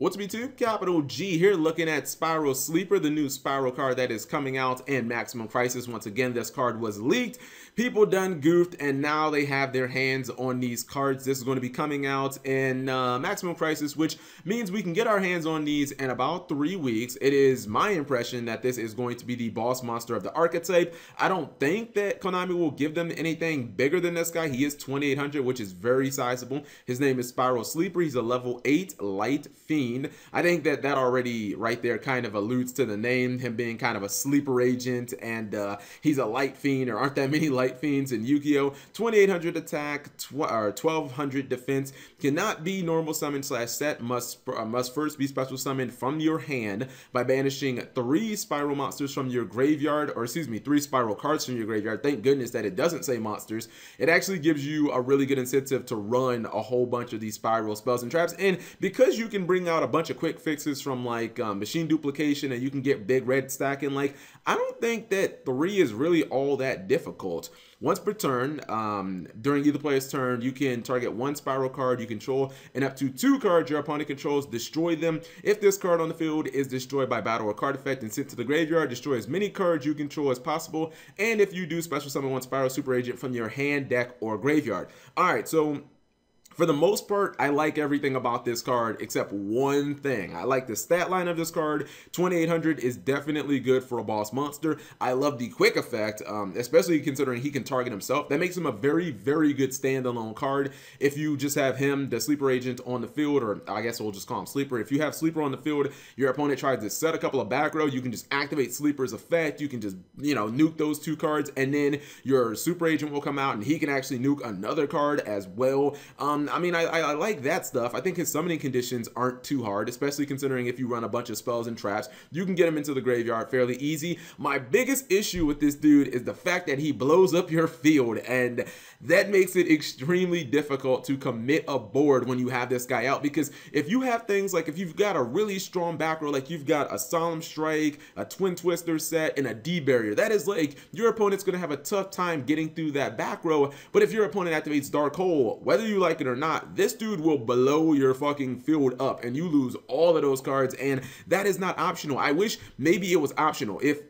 What's me too? Capital G here, looking at Spyral Sleeper, the new Spyral card that is coming out in Maximum Crisis. Once again, this card was leaked. People done goofed, and now they have their hands on these cards. This is going to be coming out in Maximum Crisis, which means we can get our hands on these in about 3 weeks. It is my impression that this is going to be the boss monster of the archetype. I don't think that Konami will give them anything bigger than this guy. He is 2800, which is very sizable. His name is Spyral Sleeper. He's a level 8 light fiend. I think that already right there kind of alludes to the name, him being kind of a sleeper agent, and he's a light fiend. There aren't that many light fiends in Yu-Gi-Oh! 2800 attack, 1200 defense, cannot be normal summon / set, must first be special summoned from your hand by banishing 3 Spyral monsters from your graveyard, or excuse me, 3 Spyral cards from your graveyard. Thank goodness that it doesn't say monsters. It actually gives you a really good incentive to run a whole bunch of these Spyral spells and traps, and because you can bring out a bunch of quick fixes from like machine duplication, and you can get big red stacking, like I don't think that 3 is really all that difficult. Once per turn, during either player's turn, you can target 1 Spyral card you control and up to 2 cards your opponent controls, destroy them. If this card on the field is destroyed by battle or card effect and sent to the graveyard, destroy as many cards you control as possible. And if you do, special summon 1 Spyral Super Agent from your hand, deck, or graveyard. Alright, so for the most part, I like everything about this card except one thing. I like the stat line of this card. 2800 is definitely good for a boss monster. I love the quick effect, especially considering he can target himself. That makes him a very, very good standalone card. If you just have him, the sleeper agent, on the field, or I guess we'll just call him sleeper. If you have sleeper on the field, your opponent tries to set a couple of back row, you can just activate sleeper's effect. You can just, you know, nuke those 2 cards, and then your super agent will come out and he can actually nuke another card as well. I mean, I like that stuff. I think his summoning conditions aren't too hard, especially considering if you run a bunch of spells and traps, you can get him into the graveyard fairly easy. My biggest issue with this dude is the fact that he blows up your field, and that makes it extremely difficult to commit a board when you have this guy out, because if you have things like, if you've got a really strong back row, like you've got a Solemn Strike, a Twin Twister set, and a D-Barrier, that is like, your opponent's going to have a tough time getting through that back row. But if your opponent activates Dark Hole, whether you like it or not, this dude will blow your fucking field up and you lose all of those cards, and that is not optional. I wish maybe it was optional. If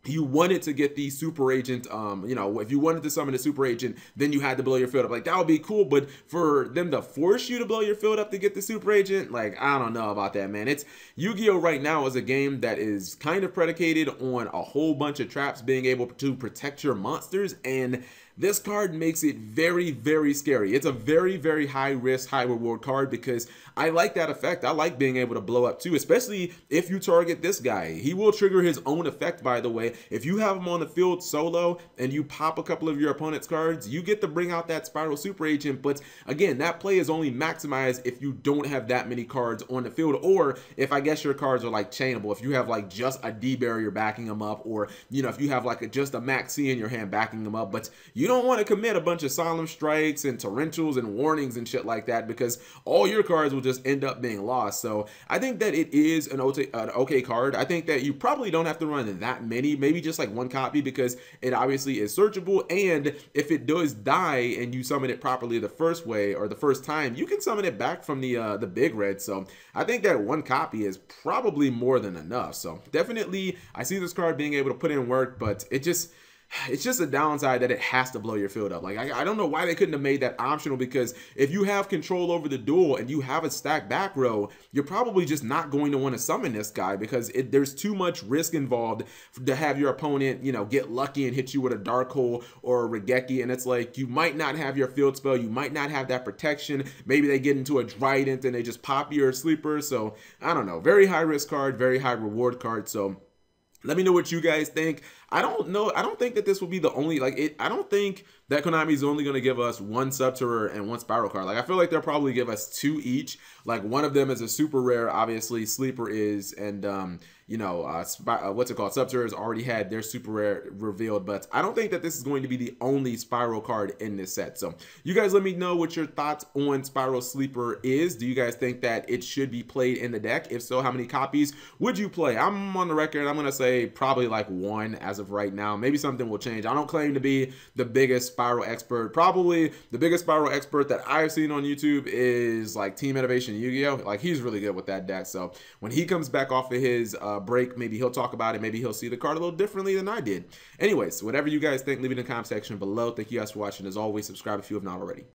you wanted to get the super agent, you know, if you wanted to summon a super agent, then you had to blow your field up. Like, that would be cool, but for them to force you to blow your field up to get the super agent, like, I don't know about that, man. It's Yu-Gi-Oh! Right now is a game that is kind of predicated on a whole bunch of traps being able to protect your monsters, and this card makes it very, very scary. It's a very, very high risk, high reward card because I like that effect. I like being able to blow up too, especially if you target this guy. He will trigger his own effect, by the way. If you have him on the field solo and you pop a couple of your opponent's cards, you get to bring out that Spyral Super Agent. But again, that play is only maximized if you don't have that many cards on the field, or if I guess your cards are like chainable. If you have like just a D-Barrier backing them up, or, you know, if you have like just a Max C in your hand backing them up, but you don't want to commit a bunch of Solemn Strikes and Torrentials and Warnings and shit like that, because all your cards will just end up being lost. So I think that it is an okay card. I think that you probably don't have to run that many, maybe just like 1 copy, because it obviously is searchable, and if it does die and you summon it properly the first way or the first time, you can summon it back from the big red. So I think that 1 copy is probably more than enough. So definitely I see this card being able to put in work, but it's just a downside that it has to blow your field up. Like, I don't know why they couldn't have made that optional, because if you have control over the duel and you have a stacked back row, you're probably just not going to want to summon this guy, because there's too much risk involved to have your opponent, you know, get lucky and hit you with a Dark Hole or a Regeki, and it's like, you might not have your field spell, you might not have that protection, maybe they get into a Trident and they just pop your sleeper. So I don't know, very high risk card, very high reward card. So let me know what you guys think. I don't know. I don't think that this will be the only, like, I don't think that Konami is only going to give us 1 Subterror and 1 Spyral card. Like, I feel like they'll probably give us 2 each. Like, one of them is a super rare, obviously, Sleeper is, and, you know, what's it called? Subterror has already had their super rare revealed, but I don't think that this is going to be the only Spyral card in this set. So you guys let me know what your thoughts on Spyral Sleeper is. Do you guys think that it should be played in the deck? If so, how many copies would you play? I'm on the record, I'm going to say probably like 1 as as of right now. Maybe something will change. I don't claim to be the biggest Spyral expert. Probably the biggest Spyral expert that I've seen on YouTube is like Team Innovation Yu-Gi-Oh! Like, he's really good with that deck. So when he comes back off of his break, maybe he'll talk about it. Maybe he'll see the card a little differently than I did. Anyways, whatever you guys think, leave it in the comment section below. Thank you guys for watching. As always, subscribe if you have not already.